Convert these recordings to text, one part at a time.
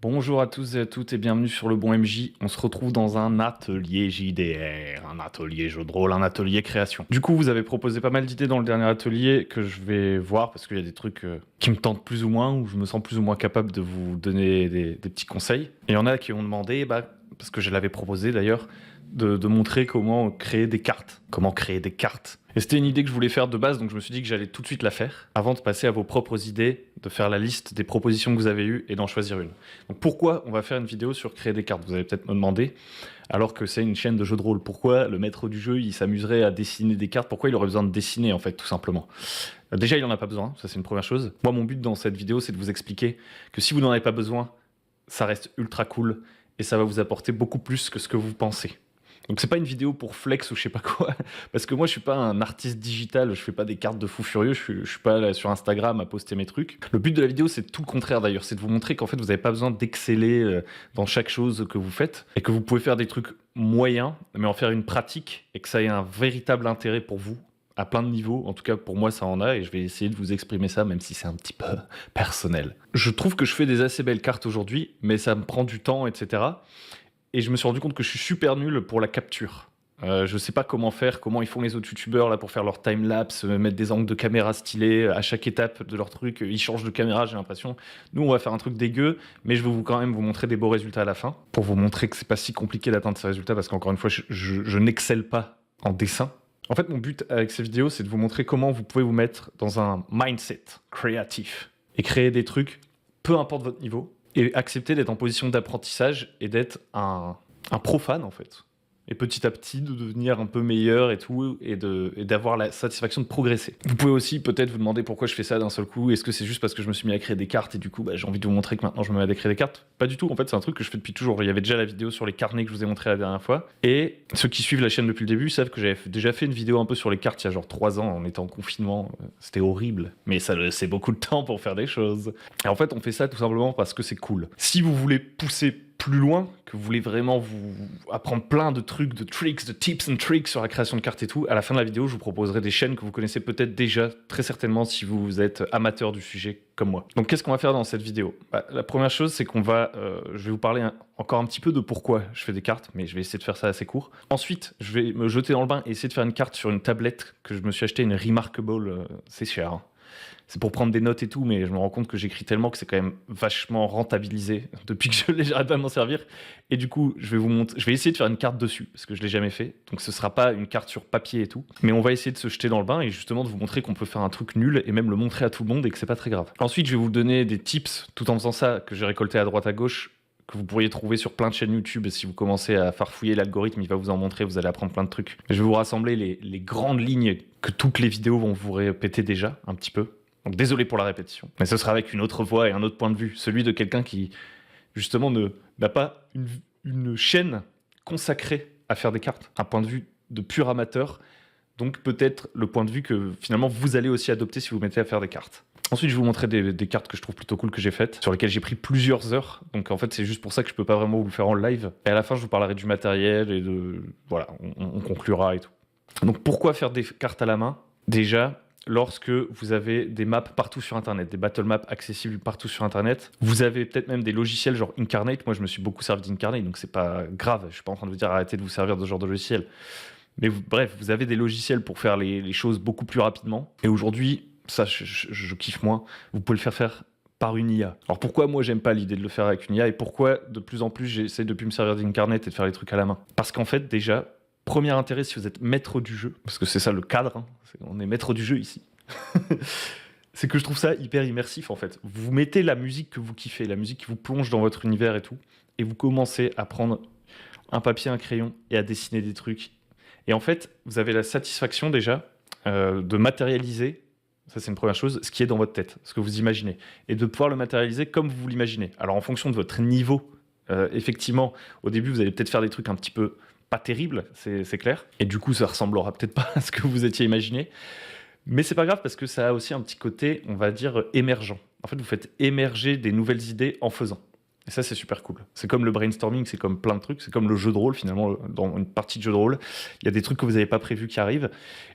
Bonjour à tous et à toutes et bienvenue sur le Bon MJ. On se retrouve dans un atelier JDR, un atelier jeu de rôle, un atelier création. Du coup, vous avez proposé pas mal d'idées dans le dernier atelier que je vais voir parce qu'il y a des trucs qui me tentent plus ou moins, où je me sens plus ou moins capable de vous donner des petits conseils. Et il y en a qui ont demandé, parce que je l'avais proposé d'ailleurs, de montrer comment créer des cartes. Comment créer des cartes. Et c'était une idée que je voulais faire de base, donc je me suis dit que j'allais tout de suite la faire, avant de passer à vos propres idées, de faire la liste des propositions que vous avez eues et d'en choisir une. Donc pourquoi on va faire une vidéo sur créer des cartes? Vous allez peut-être me demander, alors que c'est une chaîne de jeux de rôle. Pourquoi le maître du jeu, il s'amuserait à dessiner des cartes? Pourquoi il aurait besoin de dessiner, en fait, tout simplement? Déjà, il n'en a pas besoin, ça c'est une première chose. Moi, mon but dans cette vidéo, c'est de vous expliquer que si vous n'en avez pas besoin, ça reste ultra cool et ça va vous apporter beaucoup plus que ce que vous pensez. Donc c'est pas une vidéo pour flex ou je sais pas quoi, parce que moi je suis pas un artiste digital, je fais pas des cartes de fou furieux, je suis pas là sur Instagram à poster mes trucs. Le but de la vidéo c'est tout le contraire d'ailleurs, c'est de vous montrer qu'en fait vous avez pas besoin d'exceller dans chaque chose que vous faites, et que vous pouvez faire des trucs moyens, mais en faire une pratique, et que ça ait un véritable intérêt pour vous, à plein de niveaux. En tout cas pour moi ça en a, et je vais essayer de vous exprimer ça même si c'est un petit peu personnel. Je trouve que je fais des assez belles cartes aujourd'hui, mais ça me prend du temps, etc. Et je me suis rendu compte que je suis super nul pour la capture. Je sais pas comment faire, comment ils font les autres youtubeurs là pour faire leur timelapse, mettre des angles de caméra stylés à chaque étape de leur truc. Ils changent de caméra, j'ai l'impression. Nous, on va faire un truc dégueu, mais je vais quand même vous montrer des beaux résultats à la fin, pour vous montrer que c'est pas si compliqué d'atteindre ces résultats, parce qu'encore une fois, je n'excelle pas en dessin. En fait, mon but avec ces vidéos, c'est de vous montrer comment vous pouvez vous mettre dans un mindset créatif et créer des trucs, peu importe votre niveau, et accepter d'être en position d'apprentissage et d'être un profane en fait. Et petit à petit de devenir un peu meilleur et tout, et d'avoir la satisfaction de progresser. Vous pouvez aussi peut-être vous demander pourquoi je fais ça d'un seul coup. Est-ce que c'est juste parce que je me suis mis à créer des cartes et du coup j'ai envie de vous montrer que maintenant je me mets à créer des cartes? Pas du tout, en fait c'est un truc que je fais depuis toujours. Il y avait déjà la vidéo sur les carnets que je vous ai montré la dernière fois. Et ceux qui suivent la chaîne depuis le début savent que j'avais déjà fait une vidéo un peu sur les cartes il y a genre 3 ans, en étant en confinement. C'était horrible, mais ça laissait beaucoup de temps pour faire des choses. Et en fait on fait ça tout simplement parce que c'est cool. Si vous voulez pousser plus loin, que vous voulez vraiment vous apprendre plein de trucs, de tricks, de tips and tricks sur la création de cartes et tout, à la fin de la vidéo, je vous proposerai des chaînes que vous connaissez peut-être déjà, très certainement, si vous êtes amateur du sujet comme moi. Donc qu'est-ce qu'on va faire dans cette vidéo? La première chose, c'est qu'on va... je vais vous parler encore un petit peu de pourquoi je fais des cartes, mais je vais essayer de faire ça assez court. Ensuite, je vais me jeter dans le bain et essayer de faire une carte sur une tablette que je me suis acheté, une Remarkable, c'est cher, hein. C'est pour prendre des notes et tout, mais je me rends compte que j'écris tellement que c'est quand même vachement rentabilisé depuis que je l'ai, j'arrête pas de m'en servir. Et du coup, je vais essayer de faire une carte dessus, parce que je l'ai jamais fait. Donc ce sera pas une carte sur papier et tout. Mais on va essayer de se jeter dans le bain et justement de vous montrer qu'on peut faire un truc nul et même le montrer à tout le monde et que c'est pas très grave. Ensuite, je vais vous donner des tips tout en faisant ça, que j'ai récolté à droite à gauche, que vous pourriez trouver sur plein de chaînes YouTube. Et si vous commencez à farfouiller l'algorithme, il va vous en montrer, vous allez apprendre plein de trucs. Je vais vous rassembler les grandes lignes que toutes les vidéos vont vous répéter déjà, un petit peu. Donc désolé pour la répétition, mais ce sera avec une autre voix et un autre point de vue, celui de quelqu'un qui, justement, n'a pas une chaîne consacrée à faire des cartes, un point de vue de pur amateur, donc peut-être le point de vue que finalement vous allez aussi adopter si vous mettez à faire des cartes. Ensuite, je vais vous montrer des cartes que je trouve plutôt cool que j'ai faites, sur lesquelles j'ai pris plusieurs heures, donc en fait c'est juste pour ça que je peux pas vraiment vous le faire en live, et à la fin je vous parlerai du matériel et de... voilà, on conclura et tout. Donc pourquoi faire des cartes à la main? Déjà, lorsque vous avez des maps partout sur Internet, des battle maps accessibles partout sur Internet, vous avez peut-être même des logiciels genre Incarnate. Moi, je me suis beaucoup servi d'Incarnate, donc c'est pas grave. Je suis pas en train de vous dire arrêtez de vous servir de ce genre de logiciel. Mais bref, vous avez des logiciels pour faire les choses beaucoup plus rapidement. Et aujourd'hui, ça, je kiffe moins. Vous pouvez le faire par une IA. Alors pourquoi moi j'aime pas l'idée de le faire avec une IA et pourquoi de plus en plus j'essaie de plus me servir d'Incarnate et de faire les trucs à la main? Parce qu'en fait, déjà, premier intérêt, si vous êtes maître du jeu, parce que c'est ça le cadre, hein, on est maître du jeu ici, c'est que je trouve ça hyper immersif en fait. Vous mettez la musique que vous kiffez, la musique qui vous plonge dans votre univers et tout, et vous commencez à prendre un papier, un crayon et à dessiner des trucs. Et en fait, vous avez la satisfaction déjà de matérialiser, ça c'est une première chose, ce qui est dans votre tête, ce que vous imaginez, et de pouvoir le matérialiser comme vous l'imaginez. Alors en fonction de votre niveau, effectivement, au début vous allez peut-être faire des trucs un petit peu pas terrible, c'est clair. Et du coup, ça ressemblera peut-être pas à ce que vous étiez imaginé. Mais c'est pas grave parce que ça a aussi un petit côté, on va dire, émergent. En fait, vous faites émerger des nouvelles idées en faisant. Et ça, c'est super cool. C'est comme le brainstorming, c'est comme plein de trucs, c'est comme le jeu de rôle finalement. Dans une partie de jeu de rôle, il y a des trucs que vous n'avez pas prévus qui arrivent.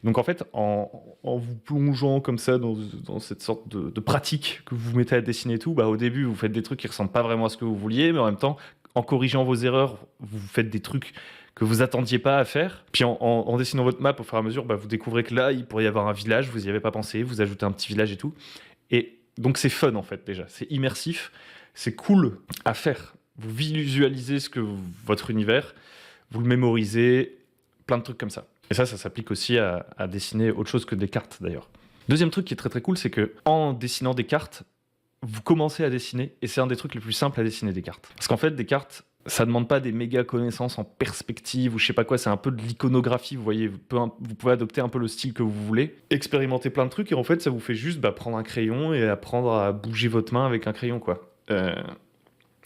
Donc en fait, en vous plongeant comme ça dans cette sorte de pratique que vous vous mettez à dessiner et tout, bah, au début, vous faites des trucs qui ressemblent pas vraiment à ce que vous vouliez, mais en même temps, en corrigeant vos erreurs, vous faites des trucs que vous attendiez pas à faire. Puis en dessinant votre map, au fur et à mesure, bah, vous découvrez que là, il pourrait y avoir un village, vous n'y avez pas pensé, vous ajoutez un petit village et tout. Et donc c'est fun en fait déjà, c'est immersif, c'est cool à faire. Vous visualisez votre univers, vous le mémorisez, plein de trucs comme ça. Et ça s'applique aussi à dessiner autre chose que des cartes d'ailleurs. Deuxième truc qui est très très cool, c'est que en dessinant des cartes, vous commencez à dessiner, et c'est un des trucs les plus simples à dessiner des cartes. Parce qu'en fait, des cartes, ça demande pas des méga connaissances en perspective ou je sais pas quoi, c'est un peu de l'iconographie, vous voyez, vous pouvez adopter un peu le style que vous voulez, expérimenter plein de trucs, et en fait, ça vous fait juste prendre un crayon et apprendre à bouger votre main avec un crayon, quoi.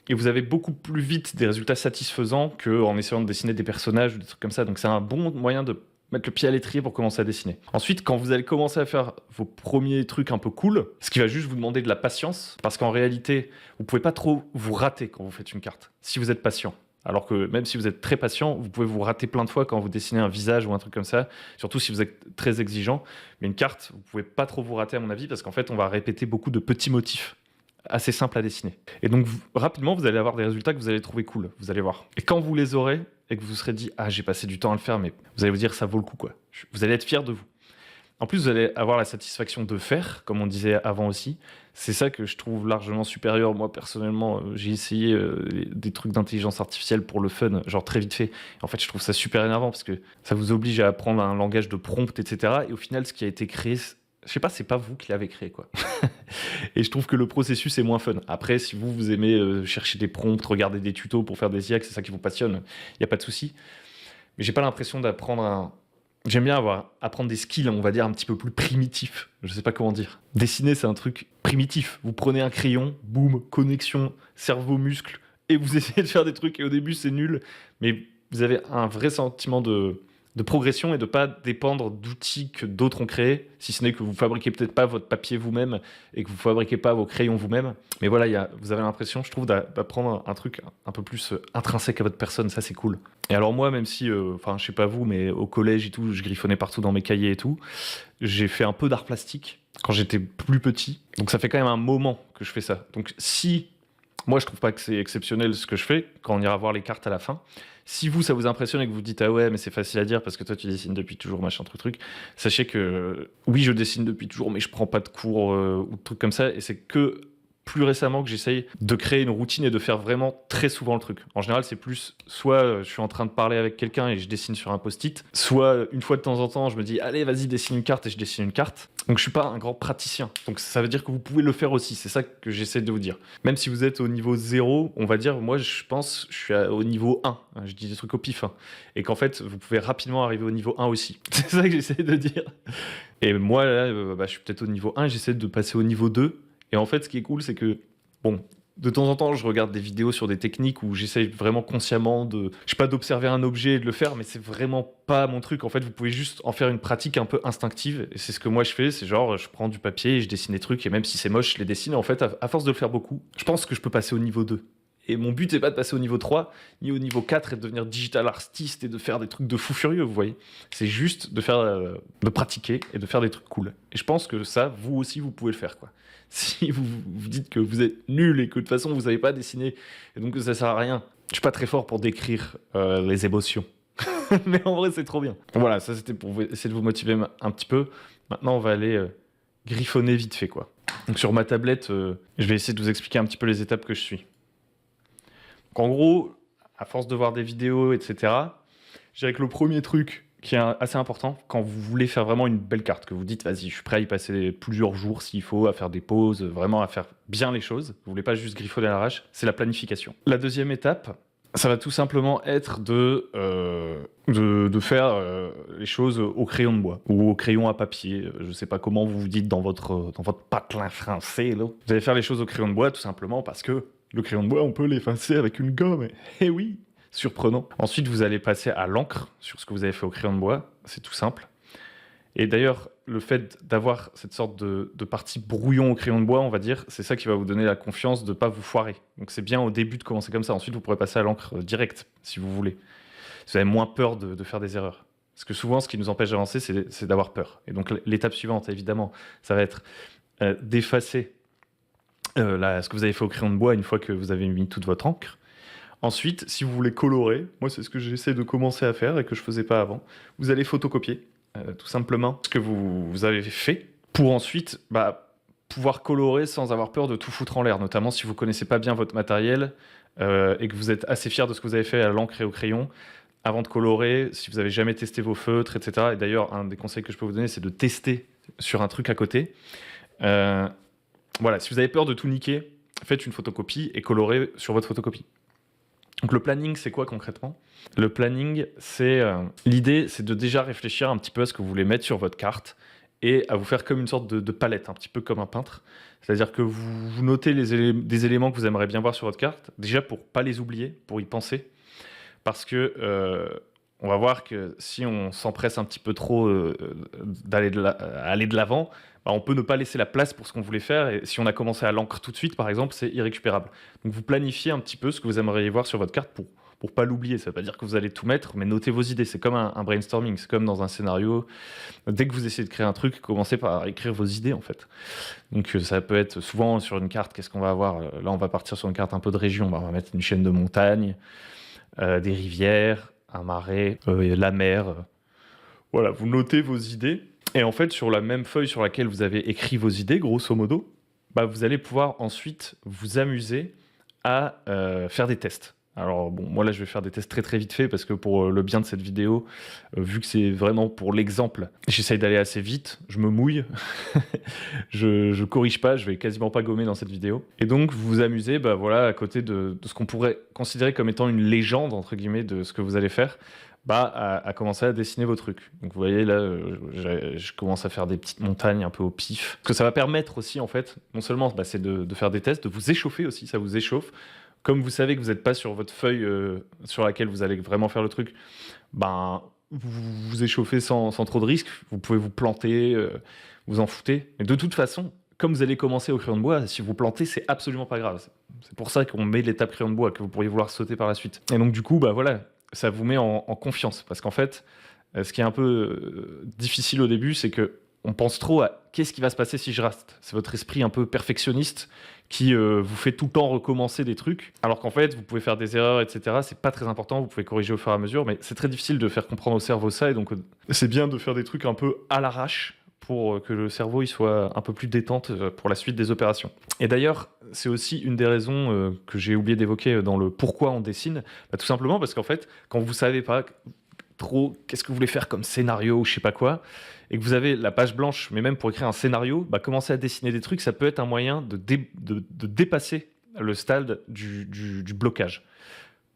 Et vous avez beaucoup plus vite des résultats satisfaisants qu'en essayant de dessiner des personnages ou des trucs comme ça, donc c'est un bon moyen de mettre le pied à l'étrier pour commencer à dessiner. Ensuite, quand vous allez commencer à faire vos premiers trucs un peu cool, ce qui va juste vous demander de la patience, parce qu'en réalité, vous pouvez pas trop vous rater quand vous faites une carte, si vous êtes patient. Alors que même si vous êtes très patient, vous pouvez vous rater plein de fois quand vous dessinez un visage ou un truc comme ça, surtout si vous êtes très exigeant. Mais une carte, vous pouvez pas trop vous rater à mon avis, parce qu'en fait, on va répéter beaucoup de petits motifs assez simples à dessiner. Et donc, rapidement, vous allez avoir des résultats que vous allez trouver cool, vous allez voir. Et quand vous les aurez, et que vous vous serez dit « Ah, j'ai passé du temps à le faire », mais vous allez vous dire « Ça vaut le coup, quoi ». Vous allez être fier de vous. En plus, vous allez avoir la satisfaction de faire, comme on disait avant aussi. C'est ça que je trouve largement supérieur. Moi, personnellement, j'ai essayé des trucs d'intelligence artificielle pour le fun, genre très vite fait. En fait, je trouve ça super énervant parce que ça vous oblige à apprendre un langage de prompt, etc. Et au final, ce qui a été créé, je sais pas, c'est pas vous qui l'avez créé, quoi. Et je trouve que le processus est moins fun. Après, si vous aimez chercher des prompts, regarder des tutos pour faire des IA, que c'est ça qui vous passionne, il n'y a pas de souci. Mais j'ai pas l'impression d'apprendre J'aime bien apprendre des skills, on va dire, un petit peu plus primitifs. Je sais pas comment dire. Dessiner, c'est un truc primitif. Vous prenez un crayon, boum, connexion, cerveau-muscle, et vous essayez de faire des trucs, et au début, c'est nul, mais vous avez un vrai sentiment de progression et de pas dépendre d'outils que d'autres ont créés, si ce n'est que vous fabriquez peut-être pas votre papier vous-même et que vous fabriquez pas vos crayons vous-même. Mais voilà, vous avez l'impression, je trouve, d'apprendre un truc un peu plus intrinsèque à votre personne. Ça, c'est cool. Et alors moi, même si, je sais pas vous, mais au collège et tout, je griffonnais partout dans mes cahiers et tout, j'ai fait un peu d'art plastique quand j'étais plus petit. Donc ça fait quand même un moment que je fais ça. Donc si... Moi, je trouve pas que c'est exceptionnel ce que je fais quand on ira voir les cartes à la fin. Si vous, ça vous impressionne et que vous dites « Ah ouais, mais c'est facile à dire parce que toi, tu dessines depuis toujours, machin, truc », sachez que oui, je dessine depuis toujours, mais je prends pas de cours ou de trucs comme ça. Et c'est que plus récemment que j'essaye de créer une routine et de faire vraiment très souvent le truc. En général, c'est plus soit je suis en train de parler avec quelqu'un et je dessine sur un post-it, soit une fois de temps en temps, je me dis « Allez, vas-y, dessine une carte » et je dessine une carte. Donc je suis pas un grand praticien. Donc ça veut dire que vous pouvez le faire aussi. C'est ça que j'essaie de vous dire. Même si vous êtes au niveau 0, on va dire, moi je pense je suis au niveau 1. Je dis des trucs au pif. Et qu'en fait, vous pouvez rapidement arriver au niveau 1 aussi. C'est ça que j'essaie de dire. Et moi, là, je suis peut-être au niveau 1, j'essaie de passer au niveau 2. Et en fait, ce qui est cool, c'est que, bon, de temps en temps, je regarde des vidéos sur des techniques où j'essaie vraiment consciemment d'observer un objet et de le faire, mais c'est vraiment pas mon truc. En fait, vous pouvez juste en faire une pratique un peu instinctive. Et c'est ce que moi je fais, c'est genre, je prends du papier et je dessine des trucs, et même si c'est moche, je les dessine. En fait, à force de le faire beaucoup, je pense que je peux passer au niveau 2. Et mon but, c'est pas de passer au niveau 3, ni au niveau 4 et de devenir digital artiste et de faire des trucs de fou furieux, vous voyez. C'est juste de pratiquer et de faire des trucs cool. Et je pense que ça, vous aussi, vous pouvez le faire, quoi. Si vous dites que vous êtes nul et que de toute façon, vous savez pas dessiner, et donc ça sert à rien. Je suis pas très fort pour décrire les émotions. Mais en vrai, c'est trop bien. Voilà, ça c'était pour essayer de vous motiver un petit peu. Maintenant, on va aller griffonner vite fait, quoi. Donc sur ma tablette, je vais essayer de vous expliquer un petit peu les étapes que je suis. Donc en gros, à force de voir des vidéos, etc., je dirais que le premier truc qui est assez important, quand vous voulez faire vraiment une belle carte, que vous dites, vas-y, je suis prêt à y passer plusieurs jours s'il faut, à faire des pauses, vraiment à faire bien les choses, vous voulez pas juste griffonner à l'arrache, c'est la planification. La deuxième étape, ça va tout simplement être de faire les choses au crayon de bois ou au crayon à papier. Je sais pas comment vous vous dites dans votre patelin français, là. Vous allez faire les choses au crayon de bois tout simplement parce que le crayon de bois, on peut l'effacer avec une gomme. Eh oui, surprenant. Ensuite, vous allez passer à l'encre sur ce que vous avez fait au crayon de bois. C'est tout simple. Et d'ailleurs, le fait d'avoir cette sorte de partie brouillon au crayon de bois, on va dire, c'est ça qui va vous donner la confiance de ne pas vous foirer. Donc c'est bien au début de commencer comme ça. Ensuite, vous pourrez passer à l'encre directe, si vous voulez. Vous avez moins peur de faire des erreurs. Parce que souvent, ce qui nous empêche d'avancer, c'est d'avoir peur. Et donc l'étape suivante, évidemment, ça va être d'effacer ce que vous avez fait au crayon de bois une fois que vous avez mis toute votre encre. Ensuite, si vous voulez colorer, moi c'est ce que j'essaie de commencer à faire et que je faisais pas avant, vous allez photocopier tout simplement ce que vous avez fait pour ensuite pouvoir colorer sans avoir peur de tout foutre en l'air, notamment si vous connaissez pas bien votre matériel et que vous êtes assez fier de ce que vous avez fait à l'encre et au crayon. Avant de colorer, si vous avez jamais testé vos feutres, etc. Et d'ailleurs, un des conseils que je peux vous donner, c'est de tester sur un truc à côté. Voilà, si vous avez peur de tout niquer, faites une photocopie et colorez sur votre photocopie. Donc le planning, c'est quoi concrètement? Le planning, l'idée, c'est de déjà réfléchir un petit peu à ce que vous voulez mettre sur votre carte et à vous faire comme une sorte de palette, un petit peu comme un peintre. C'est-à-dire que vous notez des éléments que vous aimeriez bien voir sur votre carte, déjà pour pas les oublier, pour y penser. Parce que on va voir que si on s'empresse un petit peu trop aller de l'avant, on peut ne pas laisser la place pour ce qu'on voulait faire. Et si on a commencé à l'encre tout de suite, par exemple, c'est irrécupérable. Donc vous planifiez un petit peu ce que vous aimeriez voir sur votre carte pour pas l'oublier. Ça ne veut pas dire que vous allez tout mettre, mais notez vos idées. C'est comme un brainstorming, c'est comme dans un scénario. Dès que vous essayez de créer un truc, commencez par écrire vos idées en fait. Donc ça peut être souvent sur une carte, qu'est-ce qu'on va avoir? Là, on va partir sur une carte un peu de région. On va mettre une chaîne de montagnes, des rivières, un marais, la mer. Voilà, vous notez vos idées. Et en fait, sur la même feuille sur laquelle vous avez écrit vos idées, grosso modo, vous allez pouvoir ensuite vous amuser à faire des tests. Alors bon, moi là je vais faire des tests très très vite fait parce que pour le bien de cette vidéo, vu que c'est vraiment pour l'exemple, j'essaye d'aller assez vite, je me mouille, je corrige pas, je vais quasiment pas gommer dans cette vidéo. Et donc vous vous amusez voilà, à côté de ce qu'on pourrait considérer comme étant une légende entre guillemets de ce que vous allez faire, à commencer à dessiner vos trucs. Donc vous voyez là, je commence à faire des petites montagnes un peu au pif. Ce que ça va permettre aussi en fait, non seulement c'est de faire des tests, de vous échauffer aussi, ça vous échauffe. Comme vous savez que vous n'êtes pas sur votre feuille sur laquelle vous allez vraiment faire le truc, vous vous échauffez sans trop de risques, vous pouvez vous planter, vous en foutez. Mais de toute façon, comme vous allez commencer au crayon de bois, si vous plantez, c'est absolument pas grave. C'est pour ça qu'on met l'étape crayon de bois, que vous pourriez vouloir sauter par la suite. Et donc du coup, voilà, ça vous met en confiance. Parce qu'en fait, ce qui est un peu difficile au début, c'est que on pense trop à qu'est-ce qui va se passer si je rate. C'est votre esprit un peu perfectionniste qui vous fait tout le temps recommencer des trucs, alors qu'en fait, vous pouvez faire des erreurs, etc. C'est pas très important, vous pouvez corriger au fur et à mesure, mais c'est très difficile de faire comprendre au cerveau ça, et donc c'est bien de faire des trucs un peu à l'arrache pour que le cerveau il soit un peu plus détente pour la suite des opérations. Et d'ailleurs, c'est aussi une des raisons que j'ai oublié d'évoquer dans le pourquoi on dessine, tout simplement parce qu'en fait, quand vous savez pas trop qu'est-ce que vous voulez faire comme scénario ou je sais pas quoi, et que vous avez la page blanche, mais même pour écrire un scénario, commencer à dessiner des trucs, ça peut être un moyen de dépasser le stade du blocage.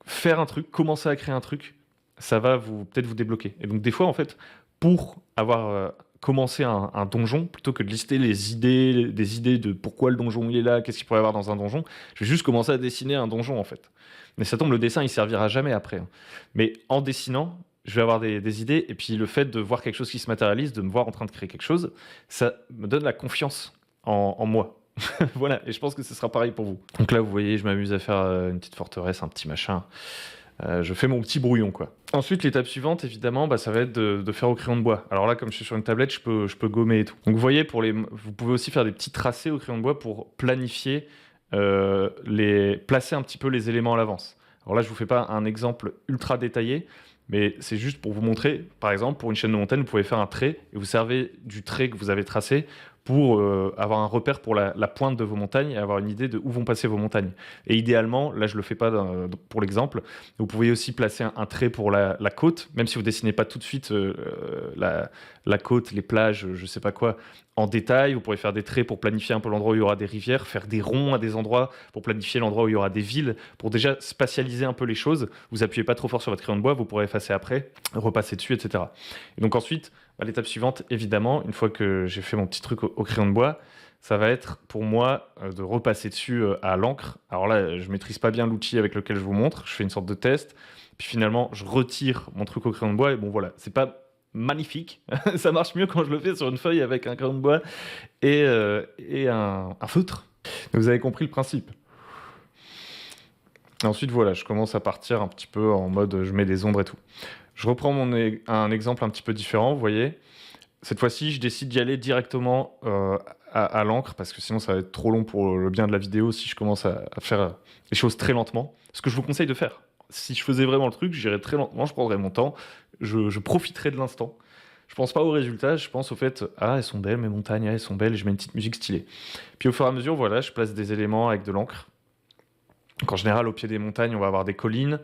Faire un truc, commencer à créer un truc, ça va peut-être vous débloquer. Et donc des fois, en fait, pour avoir commencé un donjon, plutôt que de lister des idées de pourquoi le donjon il est là, qu'est-ce qu'il pourrait y avoir dans un donjon, je vais juste commencer à dessiner un donjon en fait. Mais ça tombe, le dessin il servira jamais après. Mais en dessinant, je vais avoir des idées, et puis le fait de voir quelque chose qui se matérialise, de me voir en train de créer quelque chose, ça me donne la confiance en moi. Voilà, et je pense que ce sera pareil pour vous. Donc là, vous voyez, je m'amuse à faire une petite forteresse, un petit machin. Je fais mon petit brouillon, quoi. Ensuite, l'étape suivante, évidemment, ça va être de faire au crayon de bois. Alors là, comme je suis sur une tablette, je peux gommer et tout. Donc vous voyez, vous pouvez aussi faire des petits tracés au crayon de bois pour planifier, placer un petit peu les éléments à l'avance. Alors là, je vous fais pas un exemple ultra détaillé, mais c'est juste pour vous montrer, par exemple, pour une chaîne de montagne, vous pouvez faire un trait et vous servez du trait que vous avez tracé pour avoir un repère pour la pointe de vos montagnes et avoir une idée de où vont passer vos montagnes. Et idéalement, là je le fais pas pour l'exemple, vous pouvez aussi placer un trait pour la côte, même si vous dessinez pas tout de suite la côte, les plages, je sais pas quoi, en détail. Vous pourrez faire des traits pour planifier un peu l'endroit où il y aura des rivières, faire des ronds à des endroits pour planifier l'endroit où il y aura des villes, pour déjà spatialiser un peu les choses. Vous appuyez pas trop fort sur votre crayon de bois, vous pourrez effacer après, repasser dessus, etc. Et donc ensuite, l'étape suivante, évidemment, une fois que j'ai fait mon petit truc au crayon de bois, ça va être pour moi de repasser dessus à l'encre. Alors là, je maîtrise pas bien l'outil avec lequel je vous montre, je fais une sorte de test, puis finalement, je retire mon truc au crayon de bois, et bon voilà, c'est pas magnifique. Ça marche mieux quand je le fais sur une feuille avec un crayon de bois et un feutre. Vous avez compris le principe. Et ensuite, voilà, je commence à partir un petit peu en mode je mets des ombres et tout. Je reprends un exemple un petit peu différent, vous voyez. Cette fois-ci, je décide d'y aller directement à l'encre parce que sinon ça va être trop long pour le bien de la vidéo si je commence à faire les choses très lentement. Ce que je vous conseille de faire. Si je faisais vraiment le truc, j'irais très lentement, je prendrais mon temps, je profiterais de l'instant. Je pense pas au résultat, je pense au fait, ah, elles sont belles mes montagnes, ah, elles sont belles, et je mets une petite musique stylée. Puis au fur et à mesure, voilà, je place des éléments avec de l'encre. Donc en général, au pied des montagnes, on va avoir des collines.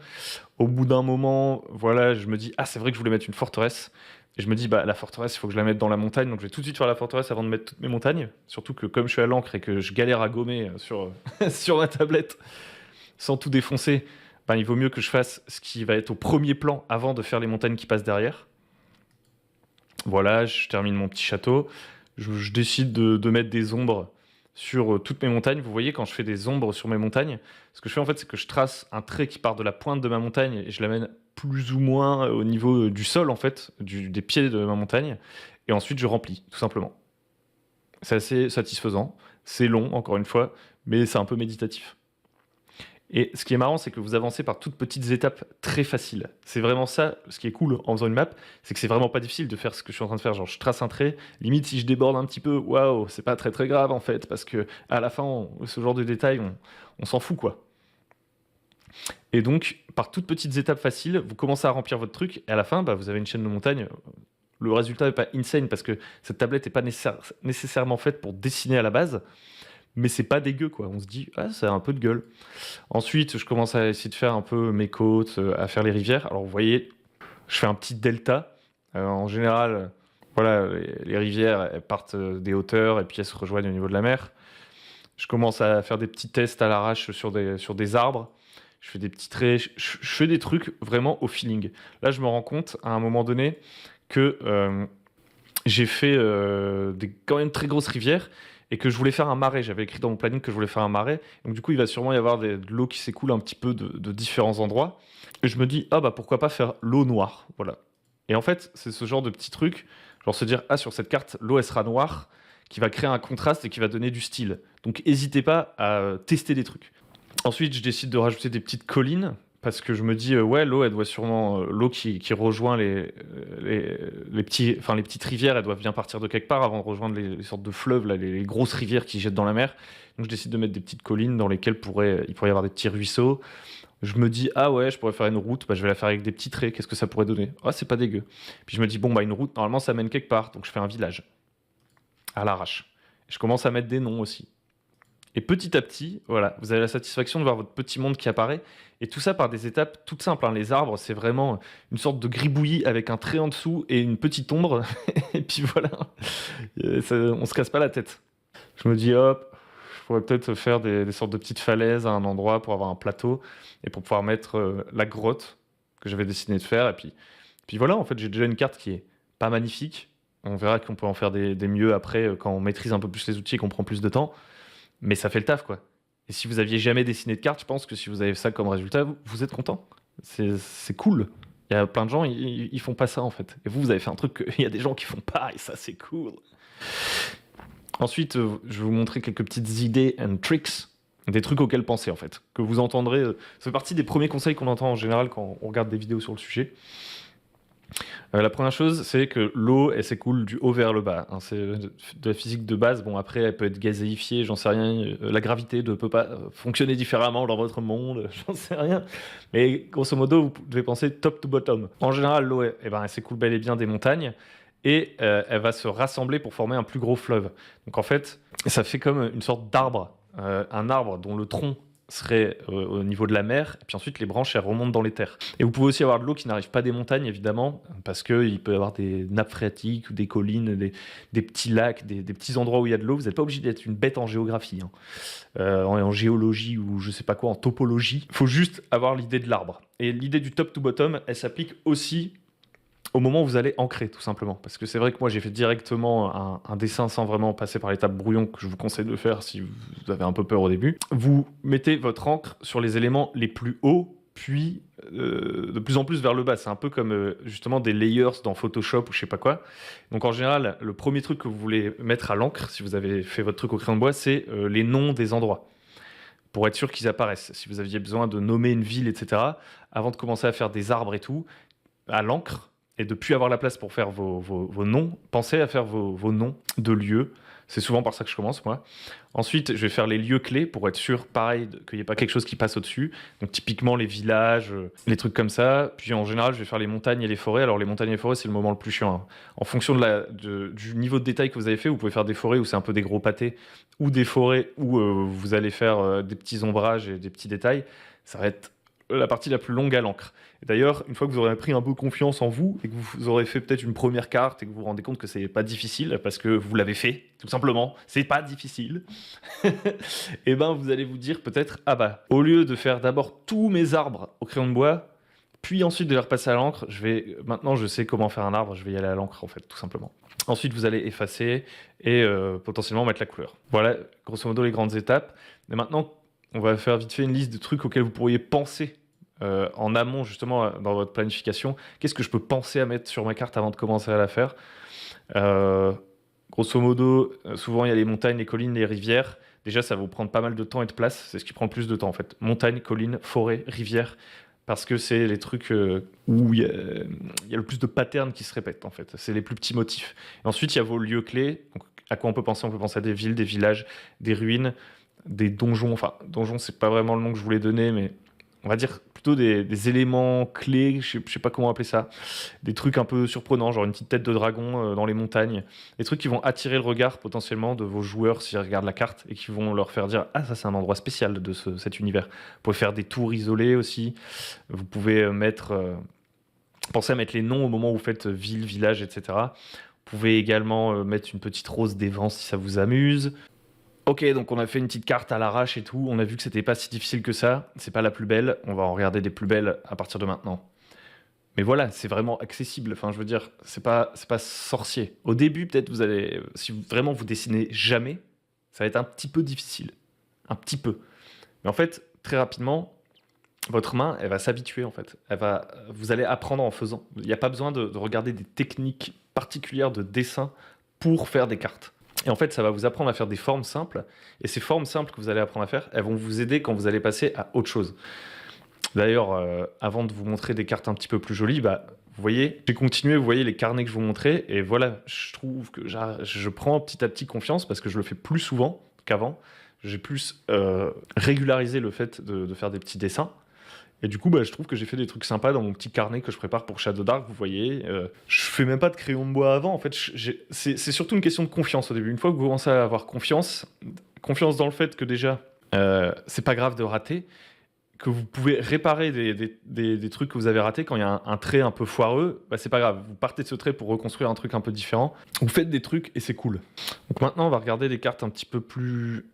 Au bout d'un moment, voilà, je me dis, ah, c'est vrai que je voulais mettre une forteresse. Et je me dis, bah, la forteresse, il faut que je la mette dans la montagne. Donc je vais tout de suite faire la forteresse avant de mettre toutes mes montagnes. Surtout que comme je suis à l'encre et que je galère à gommer sur ma tablette sans tout défoncer, ben, il vaut mieux que je fasse ce qui va être au premier plan avant de faire les montagnes qui passent derrière. Voilà, je termine mon petit château. Je décide de mettre des ombres sur toutes mes montagnes. Vous voyez, quand je fais des ombres sur mes montagnes, ce que je fais en fait, c'est que je trace un trait qui part de la pointe de ma montagne et je l'amène plus ou moins au niveau du sol, en fait, des pieds de ma montagne. Et ensuite, je remplis, tout simplement. C'est assez satisfaisant. C'est long, encore une fois, mais c'est un peu méditatif. Et ce qui est marrant, c'est que vous avancez par toutes petites étapes très faciles. C'est vraiment ça, ce qui est cool en faisant une map, c'est que c'est vraiment pas difficile de faire ce que je suis en train de faire. Genre, je trace un trait, limite si je déborde un petit peu, waouh, c'est pas très très grave en fait, parce que à la fin, ce genre de détails, on s'en fout quoi. Et donc, par toutes petites étapes faciles, vous commencez à remplir votre truc, et à la fin, bah, vous avez une chaîne de montagne. Le résultat n'est pas insane parce que cette tablette n'est pas nécessairement faite pour dessiner à la base, mais c'est pas dégueu quoi. On se dit, ah, ça a un peu de gueule. Ensuite, je commence à essayer de faire un peu mes côtes, à faire les rivières. Alors, vous voyez, je fais un petit delta. En général, voilà, les rivières, elles partent des hauteurs et puis elles se rejoignent au niveau de la mer. Je commence à faire des petits tests à l'arrache sur des arbres. Je fais des petits traits. Je fais des trucs vraiment au feeling. Là, je me rends compte, à un moment donné, que j'ai fait des quand même très grosses rivières et que je voulais faire un marais. J'avais écrit dans mon planning que je voulais faire un marais. Donc du coup, il va sûrement y avoir de l'eau qui s'écoule un petit peu de différents endroits. Et je me dis, ah bah pourquoi pas faire l'eau noire, voilà. Et en fait, c'est ce genre de petit truc, genre se dire, ah sur cette carte, l'eau elle sera noire, qui va créer un contraste et qui va donner du style. Donc n'hésitez pas à tester des trucs. Ensuite, je décide de rajouter des petites collines parce que je me dis, ouais, l'eau, elle doit sûrement, l'eau qui rejoint les petites rivières, elle doit bien partir de quelque part avant de rejoindre les sortes de fleuves, là, les grosses rivières qui jettent dans la mer. Donc, je décide de mettre des petites collines dans lesquelles il pourrait y avoir des petits ruisseaux. Je me dis, ah ouais, je pourrais faire une route, bah, je vais la faire avec des petits traits, qu'est-ce que ça pourrait donner? Ah, c'est pas dégueu. Puis je me dis, bon, bah, une route, normalement, ça mène quelque part, donc je fais un village à l'arrache. Je commence à mettre des noms aussi. Et petit à petit, voilà, vous avez la satisfaction de voir votre petit monde qui apparaît. Et tout ça par des étapes toutes simples, hein. Les arbres, c'est vraiment une sorte de gribouillis avec un trait en dessous et une petite ombre. Et puis voilà, on se casse pas la tête. Je me dis, hop, je pourrais peut-être faire des sortes de petites falaises à un endroit pour avoir un plateau et pour pouvoir mettre la grotte que j'avais décidé de faire. Et puis voilà, en fait, j'ai déjà une carte qui est pas magnifique. On verra qu'on peut en faire des mieux après quand on maîtrise un peu plus les outils et qu'on prend plus de temps. Mais ça fait le taf, quoi. Et si vous aviez jamais dessiné de carte, je pense que si vous avez ça comme résultat, vous êtes content. C'est cool. Il y a plein de gens, ils font pas ça, en fait. Et vous avez fait un truc qu'il y a des gens qui font pas, et ça, c'est cool. Ensuite, je vais vous montrer quelques petites idées and tricks, des trucs auxquels penser, en fait, que vous entendrez. Ça fait partie des premiers conseils qu'on entend en général quand on regarde des vidéos sur le sujet. La première chose, c'est que l'eau, elle s'écoule du haut vers le bas, hein. C'est de la physique de base. Bon, après, elle peut être gazéifiée, j'en sais rien. La gravité ne peut pas fonctionner différemment dans votre monde, j'en sais rien. Mais grosso modo, vous devez penser top to bottom. En général, l'eau, elle s'écoule bel et bien des montagnes et elle va se rassembler pour former un plus gros fleuve. Donc en fait, ça fait comme une sorte d'arbre, un arbre dont le tronc serait au niveau de la mer, et puis ensuite les branches elles remontent dans les terres. Et vous pouvez aussi avoir de l'eau qui n'arrive pas des montagnes évidemment, parce qu'il peut y avoir des nappes phréatiques ou des collines, des petits lacs, des petits endroits où il y a de l'eau. Vous n'êtes pas obligé d'être une bête en géographie, hein. En géologie ou je sais pas quoi, en topologie. Il faut juste avoir l'idée de l'arbre. Et l'idée du top to bottom, elle s'applique aussi au moment où vous allez ancrer, tout simplement. Parce que c'est vrai que moi, j'ai fait directement un dessin sans vraiment passer par l'étape brouillon que je vous conseille de faire si vous avez un peu peur au début. Vous mettez votre encre sur les éléments les plus hauts puis de plus en plus vers le bas. C'est un peu comme justement des layers dans Photoshop ou je sais pas quoi. Donc en général, le premier truc que vous voulez mettre à l'encre, si vous avez fait votre truc au crayon de bois, c'est les noms des endroits, pour être sûr qu'ils apparaissent. Si vous aviez besoin de nommer une ville, etc., avant de commencer à faire des arbres et tout, à l'encre, et de plus avoir la place pour faire vos noms, pensez à faire vos noms de lieux. C'est souvent par ça que je commence, moi. Ensuite, je vais faire les lieux clés pour être sûr, pareil, qu'il n'y ait pas quelque chose qui passe au-dessus. Donc, typiquement, les villages, les trucs comme ça. Puis, en général, je vais faire les montagnes et les forêts. Alors, les montagnes et les forêts, c'est le moment le plus chiant, hein. En fonction du niveau de détail que vous avez fait, vous pouvez faire des forêts où c'est un peu des gros pâtés, ou des forêts où vous allez faire des petits ombrages et des petits détails. Ça va être la partie la plus longue à l'encre. Et d'ailleurs, une fois que vous aurez pris un peu confiance en vous et que vous aurez fait peut-être une première carte et que vous vous rendez compte que c'est pas difficile parce que vous l'avez fait, tout simplement, c'est pas difficile, et ben vous allez vous dire peut-être, ah bah, au lieu de faire d'abord tous mes arbres au crayon de bois, puis ensuite de les repasser à l'encre, maintenant je sais comment faire un arbre, je vais y aller à l'encre en fait, tout simplement. Ensuite, vous allez effacer et potentiellement mettre la couleur. Voilà, grosso modo, les grandes étapes. Mais maintenant, on va faire vite fait une liste de trucs auxquels vous pourriez penser en amont, justement, dans votre planification. Qu'est-ce que je peux penser à mettre sur ma carte avant de commencer à la faire? Grosso modo, souvent, il y a les montagnes, les collines, les rivières. Déjà, ça va vous prendre pas mal de temps et de place. C'est ce qui prend le plus de temps, en fait. Montagnes, collines, forêts, rivières. Parce que c'est les trucs où il y a le plus de patterns qui se répètent, en fait. C'est les plus petits motifs. Et ensuite, il y a vos lieux clés. Donc, à quoi on peut penser? On peut penser à des villes, des villages, des ruines, des donjons. Enfin, donjons, c'est pas vraiment le nom que je voulais donner, mais on va dire plutôt des éléments clés, je sais pas comment appeler ça. Des trucs un peu surprenants, genre une petite tête de dragon dans les montagnes. Des trucs qui vont attirer le regard potentiellement de vos joueurs s'ils regardent la carte et qui vont leur faire dire « Ah, ça c'est un endroit spécial de cet univers ». Vous pouvez faire des tours isolées aussi. Vous pouvez pensez à mettre les noms au moment où vous faites ville, village, etc. Vous pouvez également mettre une petite rose des vents si ça vous amuse. Ok, donc on a fait une petite carte à l'arrache et tout. On a vu que c'était pas si difficile que ça. C'est pas la plus belle. On va en regarder des plus belles à partir de maintenant. Mais voilà, c'est vraiment accessible. Enfin, je veux dire, c'est pas sorcier. Au début, peut-être si vraiment vous dessinez jamais, ça va être un petit peu difficile. Un petit peu. Mais en fait, très rapidement, votre main, elle va s'habituer en fait. Vous allez apprendre en faisant. Il n'y a pas besoin de regarder des techniques particulières de dessin pour faire des cartes. Et en fait, ça va vous apprendre à faire des formes simples. Et ces formes simples que vous allez apprendre à faire, elles vont vous aider quand vous allez passer à autre chose. D'ailleurs, avant de vous montrer des cartes un petit peu plus jolies, vous voyez, j'ai continué, vous voyez les carnets que je vous montrais. Et voilà, je trouve que je prends petit à petit confiance parce que je le fais plus souvent qu'avant. J'ai plus régularisé le fait de faire des petits dessins. Et du coup, je trouve que j'ai fait des trucs sympas dans mon petit carnet que je prépare pour Shadow Dark, vous voyez. Je fais même pas de crayon de bois avant, en fait. C'est surtout une question de confiance au début. Une fois que vous commencez à avoir confiance dans le fait que déjà, c'est pas grave de rater, que vous pouvez réparer des trucs que vous avez ratés quand il y a un trait un peu foireux, c'est pas grave. Vous partez de ce trait pour reconstruire un truc un peu différent. Vous faites des trucs et c'est cool. Donc maintenant, on va regarder des cartes un petit peu plus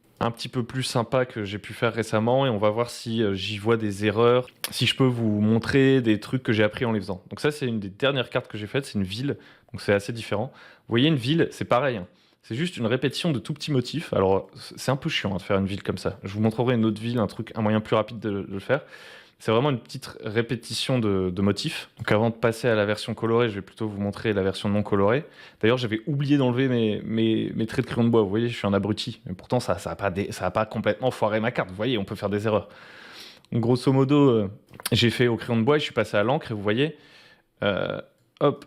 sympa que j'ai pu faire récemment et on va voir si j'y vois des erreurs, si je peux vous montrer des trucs que j'ai appris en les faisant. Donc ça, c'est une des dernières cartes que j'ai faites, c'est une ville, donc c'est assez différent. Vous voyez, une ville, c'est pareil, hein. C'est juste une répétition de tout petits motifs. Alors, c'est un peu chiant de faire une ville comme ça. Je vous montrerai une autre ville, un moyen plus rapide de le faire. C'est vraiment une petite répétition de motifs. Donc avant de passer à la version colorée, je vais plutôt vous montrer la version non colorée. D'ailleurs, j'avais oublié d'enlever mes traits de crayon de bois. Vous voyez, je suis un abruti. Mais pourtant, ça a pas complètement foiré ma carte. Vous voyez, on peut faire des erreurs. Donc, grosso modo, j'ai fait au crayon de bois et je suis passé à l'encre. Et vous voyez, hop.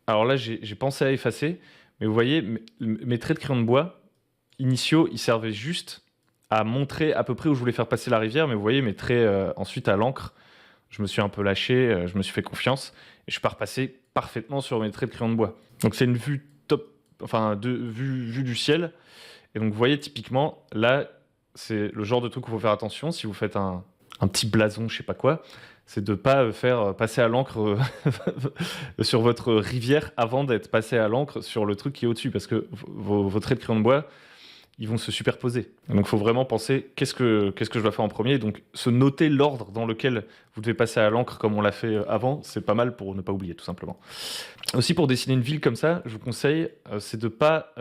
Alors là, j'ai pensé à effacer. Mais vous voyez, mes traits de crayon de bois initiaux, ils servaient juste à montrer à peu près où je voulais faire passer la rivière, mais vous voyez mes traits ensuite à l'encre, je me suis un peu lâché, je me suis fait confiance, et je suis pas repassé parfaitement sur mes traits de crayon de bois. Donc c'est une vue top, enfin vue du ciel, et donc vous voyez typiquement, là, c'est le genre de truc où il faut faire attention, si vous faites un petit blason, je sais pas quoi, c'est de pas faire passer à l'encre sur votre rivière avant d'être passé à l'encre sur le truc qui est au-dessus, parce que vos traits de crayon de bois, ils vont se superposer. Donc il faut vraiment penser qu'est-ce que je dois faire en premier. Donc se noter l'ordre dans lequel vous devez passer à l'encre comme on l'a fait avant, c'est pas mal pour ne pas oublier tout simplement. Aussi pour dessiner une ville comme ça, je vous conseille, c'est de pas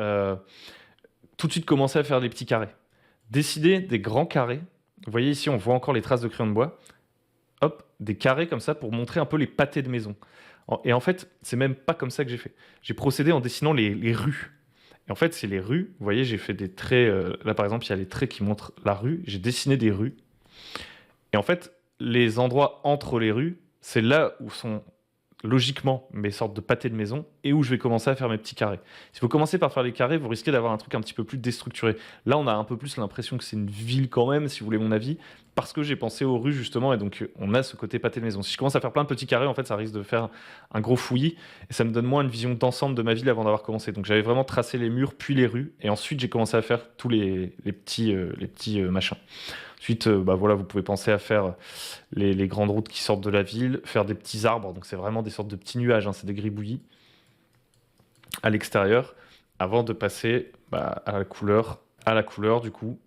tout de suite commencer à faire des petits carrés. Décidez des grands carrés. Vous voyez ici, on voit encore les traces de crayon de bois. Hop, des carrés comme ça pour montrer un peu les pâtés de maison. Et en fait, c'est même pas comme ça que j'ai fait. J'ai procédé en dessinant les rues. Et en fait, c'est les rues. Vous voyez, j'ai fait des traits. Là, par exemple, il y a les traits qui montrent la rue. J'ai dessiné des rues. Et en fait, les endroits entre les rues, c'est là où sont logiquement mes sortes de pâtés de maison et où je vais commencer à faire mes petits carrés. Si vous commencez par faire les carrés, vous risquez d'avoir un truc un petit peu plus déstructuré. Là, on a un peu plus l'impression que c'est une ville quand même, si vous voulez mon avis, parce que j'ai pensé aux rues justement et donc on a ce côté pâté de maison. Si je commence à faire plein de petits carrés, en fait, ça risque de faire un gros fouillis et ça me donne moins une vision d'ensemble de ma ville avant d'avoir commencé. Donc j'avais vraiment tracé les murs puis les rues et ensuite j'ai commencé à faire tous les petits machins. Ensuite, bah voilà, vous pouvez penser à faire les grandes routes qui sortent de la ville, faire des petits arbres, donc c'est vraiment des sortes de petits nuages, hein, c'est des gribouillis à l'extérieur, avant de passer bah, à la couleur du coup.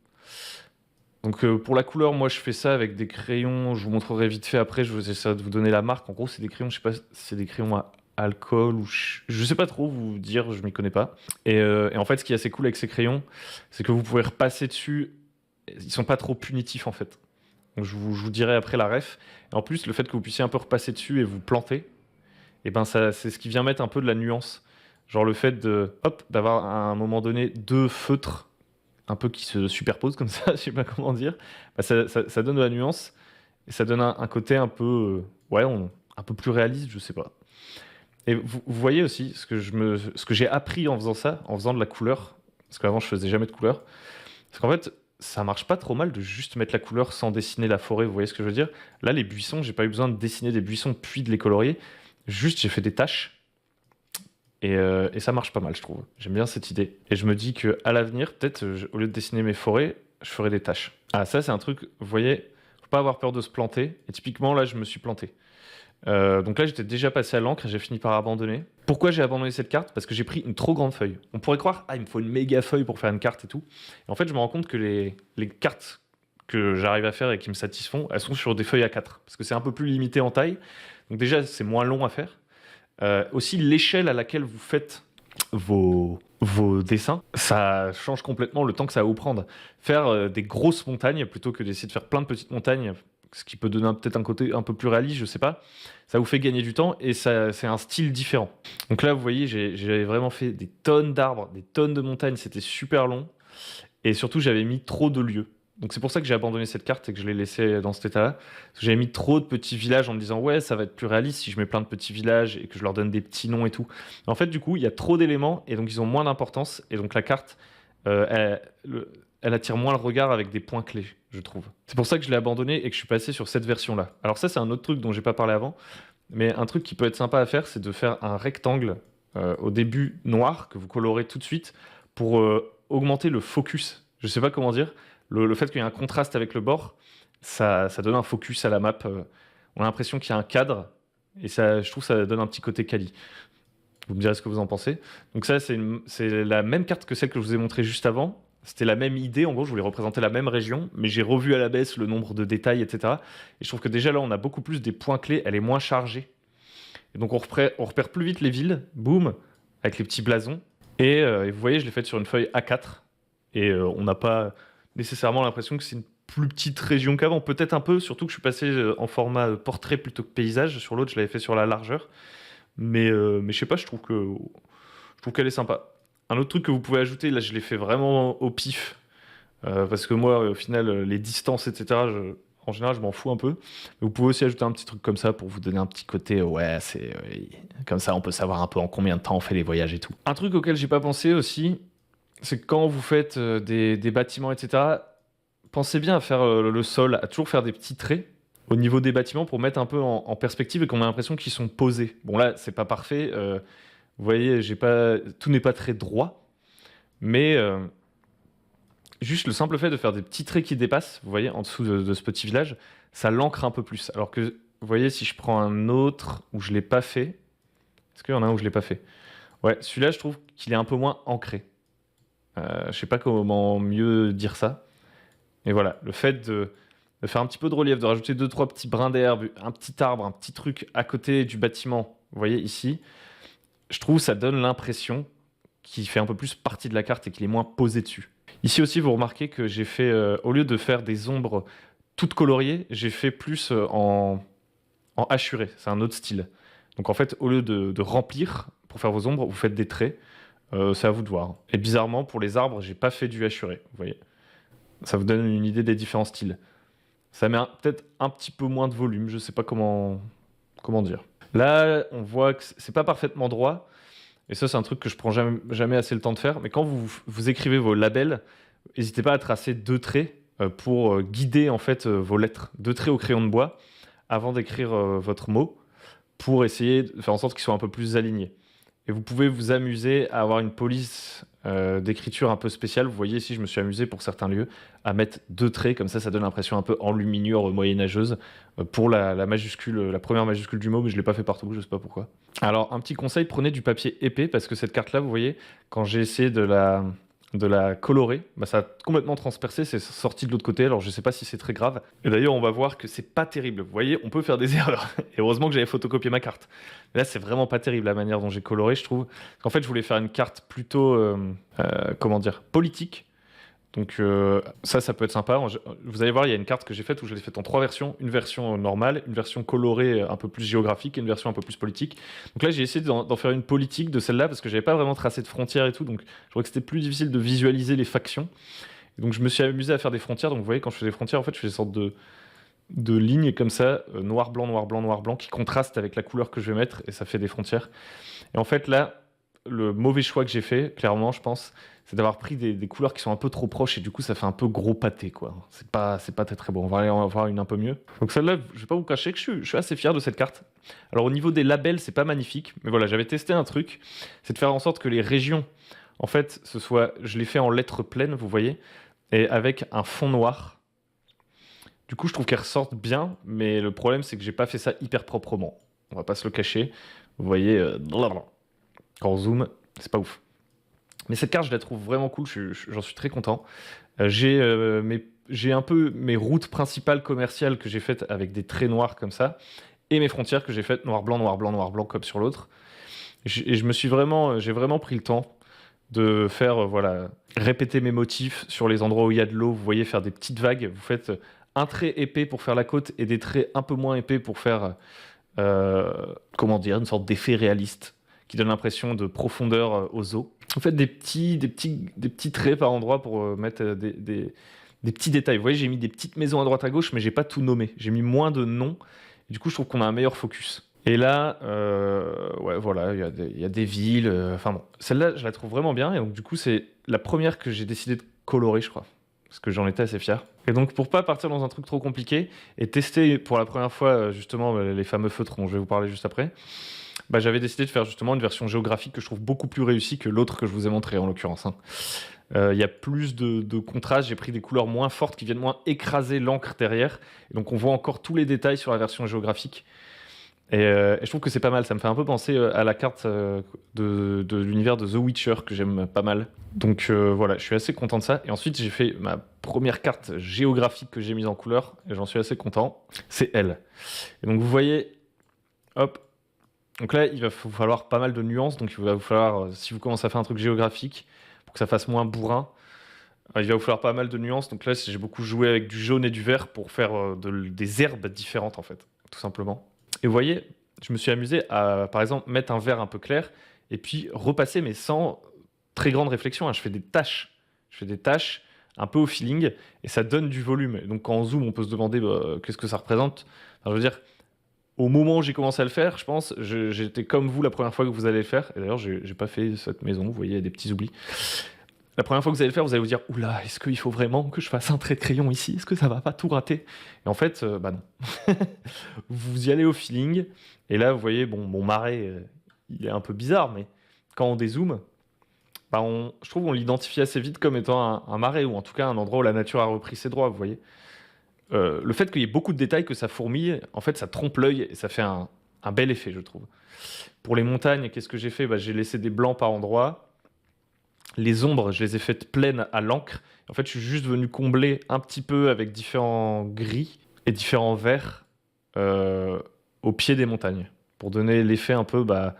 Donc pour la couleur, moi je fais ça avec des crayons, je vous montrerai vite fait après, je vais essayer de vous donner la marque. En gros, c'est des crayons, je sais pas si c'est des crayons à alcool ou je sais pas trop vous dire, je m'y connais pas. Et en fait, ce qui est assez cool avec ces crayons, c'est que vous pouvez repasser dessus, ils sont pas trop punitifs en fait. Donc je vous dirai après la ref. Et en plus, le fait que vous puissiez un peu repasser dessus et vous planter, et ben ça, c'est ce qui vient mettre un peu de la nuance. Genre le fait de, hop, d'avoir à un moment donné deux feutres un peu qui se superposent comme ça, je sais pas comment dire, bah, ça donne de la nuance et ça donne un côté un peu, ouais, un peu plus réaliste, je sais pas. Et vous voyez aussi ce que j'ai appris en faisant ça, en faisant de la couleur, parce qu'avant je faisais jamais de couleur, parce qu'en fait, ça marche pas trop mal de juste mettre la couleur sans dessiner la forêt, vous voyez ce que je veux dire? Là, les buissons, j'ai pas eu besoin de dessiner des buissons puis de les colorier, juste j'ai fait des taches. Et ça marche pas mal, je trouve. J'aime bien cette idée. Et je me dis que à l'avenir, peut-être, au lieu de dessiner mes forêts, je ferai des taches. Ah, ça, c'est un truc, vous voyez, faut pas avoir peur de se planter. Et typiquement, là, je me suis planté. Donc là, j'étais déjà passé à l'encre et j'ai fini par abandonner. Pourquoi j'ai abandonné cette carte? Parce que j'ai pris une trop grande feuille. On pourrait croire, ah, il me faut une méga feuille pour faire une carte et tout. Et en fait, je me rends compte que les cartes que j'arrive à faire et qui me satisfont, elles sont sur des feuilles A4. Parce que c'est un peu plus limité en taille. Donc déjà, c'est moins long à faire. Aussi, l'échelle à laquelle vous faites vos dessins, ça change complètement le temps que ça va vous prendre. Faire des grosses montagnes plutôt que d'essayer de faire plein de petites montagnes, ce qui peut donner peut-être un côté un peu plus réaliste, je sais pas. Ça vous fait gagner du temps et c'est un style différent. Donc là, vous voyez, j'avais vraiment fait des tonnes d'arbres, des tonnes de montagnes, c'était super long. Et surtout, j'avais mis trop de lieux. Donc c'est pour ça que j'ai abandonné cette carte et que je l'ai laissée dans cet état-là. Parce que j'avais mis trop de petits villages en me disant ouais, ça va être plus réaliste si je mets plein de petits villages et que je leur donne des petits noms et tout. En fait, du coup, il y a trop d'éléments et donc ils ont moins d'importance. Et donc la carte, elle attire moins le regard avec des points clés, je trouve. C'est pour ça que je l'ai abandonné et que je suis passé sur cette version-là. Alors ça, c'est un autre truc dont j'ai pas parlé avant. Mais un truc qui peut être sympa à faire, c'est de faire un rectangle au début noir que vous colorez tout de suite pour augmenter le focus. Je sais pas comment dire. Le fait qu'il y ait un contraste avec le bord, ça donne un focus à la map. On a l'impression qu'il y a un cadre et ça, je trouve que ça donne un petit côté quali. Vous me direz ce que vous en pensez. Donc ça, c'est la même carte que celle que je vous ai montrée juste avant. C'était la même idée, en gros, je voulais représenter la même région, mais j'ai revu à la baisse le nombre de détails, etc. Et je trouve que déjà là, on a beaucoup plus des points clés, elle est moins chargée. Et donc on repère plus vite les villes, boum, avec les petits blasons. Et vous voyez, je l'ai faite sur une feuille A4. Et on n'a pas nécessairement l'impression que c'est une plus petite région qu'avant. Peut-être un peu, surtout que je suis passé en format portrait plutôt que paysage. Sur l'autre, je l'avais fait sur la largeur. Mais je sais pas, je trouve qu'elle est sympa. Un autre truc que vous pouvez ajouter, là je l'ai fait vraiment au pif, parce que moi au final les distances etc, en général je m'en fous un peu. Mais vous pouvez aussi ajouter un petit truc comme ça pour vous donner un petit côté, ouais c'est comme ça on peut savoir un peu en combien de temps on fait les voyages et tout. Un truc auquel j'ai pas pensé aussi, c'est que quand vous faites des bâtiments etc, pensez bien à faire le sol, à toujours faire des petits traits au niveau des bâtiments pour mettre un peu en perspective et qu'on a l'impression qu'ils sont posés. Bon là, c'est pas parfait. Vous voyez, tout n'est pas très droit, mais juste le simple fait de faire des petits traits qui dépassent, vous voyez, en dessous de ce petit village, ça l'ancre un peu plus. Alors que, vous voyez, si je prends un autre où je l'ai pas fait, est-ce qu'il y en a un où je l'ai pas fait? Ouais, celui-là, je trouve qu'il est un peu moins ancré. Je sais pas comment mieux dire ça. Et voilà, le fait de faire un petit peu de relief, de rajouter 2-3 petits brins d'herbe, un petit arbre, un petit truc à côté du bâtiment, vous voyez ici, je trouve que ça donne l'impression qu'il fait un peu plus partie de la carte et qu'il est moins posé dessus. Ici aussi, vous remarquez que j'ai fait, au lieu de faire des ombres toutes coloriées, j'ai fait plus en hachuré, c'est un autre style. Donc en fait, au lieu de remplir pour faire vos ombres, vous faites des traits. C'est à vous de voir. Et bizarrement, pour les arbres, j'ai pas fait du hachuré, vous voyez. Ça vous donne une idée des différents styles. Ça met peut-être un petit peu moins de volume, je sais pas comment dire. Là, on voit que c'est pas parfaitement droit, et ça, c'est un truc que je prends jamais assez le temps de faire. Mais quand vous écrivez vos labels, n'hésitez pas à tracer 2 traits pour guider en fait vos lettres. 2 traits au crayon de bois avant d'écrire votre mot pour essayer de faire en sorte qu'ils soient un peu plus alignés. Et vous pouvez vous amuser à avoir une police d'écriture un peu spéciale. Vous voyez ici, je me suis amusé pour certains lieux à mettre 2 traits, comme ça donne l'impression un peu enluminure moyenâgeuse pour la majuscule, la première majuscule du mot, mais je ne l'ai pas fait partout, je ne sais pas pourquoi. Alors, un petit conseil, prenez du papier épais, parce que cette carte-là, vous voyez, quand j'ai essayé de la colorer, bah, ça a complètement transpercé, c'est sorti de l'autre côté, alors je sais pas si c'est très grave. Et d'ailleurs, on va voir que c'est pas terrible. Vous voyez, on peut faire des erreurs. Et heureusement que j'avais photocopié ma carte. Mais là, c'est vraiment pas terrible la manière dont j'ai coloré, je trouve. En fait, je voulais faire une carte plutôt, comment dire, politique. Donc ça peut être sympa. Vous allez voir, il y a une carte que j'ai faite où je l'ai faite en 3 versions. Une version normale, une version colorée un peu plus géographique et une version un peu plus politique. Donc là, j'ai essayé d'en faire une politique de celle-là parce que j'avais pas vraiment tracé de frontières et tout. Donc je trouvais que c'était plus difficile de visualiser les factions. Et donc je me suis amusé à faire des frontières. Donc vous voyez, quand je fais des frontières, en fait, je fais des sortes de lignes comme ça, noir, blanc, noir, blanc, noir, blanc, qui contrastent avec la couleur que je vais mettre et ça fait des frontières. Et en fait, là, le mauvais choix que j'ai fait, clairement, je pense, c'est d'avoir pris des couleurs qui sont un peu trop proches et du coup, ça fait un peu gros pâté, quoi. C'est pas très très bon. On va aller en voir une un peu mieux. Donc celle-là, je vais pas vous cacher que je suis assez fier de cette carte. Alors au niveau des labels, c'est pas magnifique, mais voilà, j'avais testé un truc, c'est de faire en sorte que les régions, en fait, je l'ai fait en lettres pleines, vous voyez, et avec un fond noir. Du coup, je trouve qu'elles ressortent bien, mais le problème, c'est que j'ai pas fait ça hyper proprement. On va pas se le cacher. Vous voyez, quand on zoome, c'est pas ouf. Mais cette carte, je la trouve vraiment cool, j'en suis très content. J'ai un peu mes routes principales commerciales que j'ai faites avec des traits noirs comme ça, et mes frontières que j'ai faites noir, blanc, noir, blanc, noir, blanc, comme sur l'autre. Et j'ai vraiment pris le temps de faire, voilà, répéter mes motifs sur les endroits où il y a de l'eau. Vous voyez, faire des petites vagues. Vous faites un trait épais pour faire la côte et des traits un peu moins épais pour faire, comment dire, une sorte d'effet réaliste qui donne l'impression de profondeur aux eaux. Vous faites des petits traits par endroit pour mettre des petits détails. Vous voyez, j'ai mis des petites maisons à droite à gauche, mais j'ai pas tout nommé. J'ai mis moins de noms. Et du coup, je trouve qu'on a un meilleur focus. Et là, ouais, voilà, il y a des villes. Enfin bon, celle-là, je la trouve vraiment bien. Et donc, du coup, c'est la première que j'ai décidé de colorer, je crois. Parce que j'en étais assez fier. Et donc, pour pas partir dans un truc trop compliqué et tester pour la première fois, justement, les fameux feutres dont je vais vous parler juste après, bah, j'avais décidé de faire justement une version géographique que je trouve beaucoup plus réussie que l'autre que je vous ai montré en l'occurrence. Hein. Il y a plus de contraste, j'ai pris des couleurs moins fortes qui viennent moins écraser l'encre derrière. Et donc on voit encore tous les détails sur la version géographique. Et je trouve que c'est pas mal, ça me fait un peu penser à la carte de l'univers de The Witcher que j'aime pas mal. Donc voilà, je suis assez content de ça. Et ensuite j'ai fait ma première carte géographique que j'ai mise en couleur, et j'en suis assez content, c'est elle. Et donc vous voyez, hop, donc là, il va vous falloir pas mal de nuances. Donc il va vous falloir, si vous commencez à faire un truc géographique, pour que ça fasse moins bourrin, il va vous falloir pas mal de nuances. Donc là, j'ai beaucoup joué avec du jaune et du vert pour faire des herbes différentes, en fait, tout simplement. Et vous voyez, je me suis amusé à, par exemple, mettre un vert un peu clair et puis repasser, mais sans très grande réflexion. Hein. Je fais des taches. Je fais des taches un peu au feeling et ça donne du volume. Et donc quand on zoome, on peut se demander qu'est-ce que ça représente. Enfin, je veux dire, au moment où j'ai commencé à le faire, je pense, j'étais comme vous la première fois que vous allez le faire. Et d'ailleurs, j'ai pas fait cette maison, vous voyez, il y a des petits oublis. La première fois que vous allez le faire, vous allez vous dire oula, est-ce qu'il faut vraiment que je fasse un trait de crayon ici? Est-ce que ça va pas tout rater? Et en fait, bah non. Vous y allez au feeling. Et là, vous voyez, bon, mon marais, il est un peu bizarre, mais quand on dézoome, bah je trouve qu'on l'identifie assez vite comme étant un marais, ou en tout cas un endroit où la nature a repris ses droits, vous voyez. Le fait qu'il y ait beaucoup de détails, que ça fourmille, en fait, ça trompe l'œil et ça fait un bel effet, je trouve. Pour les montagnes, qu'est-ce que j'ai fait? Bah, j'ai laissé des blancs par endroits. Les ombres, je les ai faites pleines à l'encre. En fait, je suis juste venu combler un petit peu avec différents gris et différents verts au pied des montagnes pour donner l'effet un peu, bah,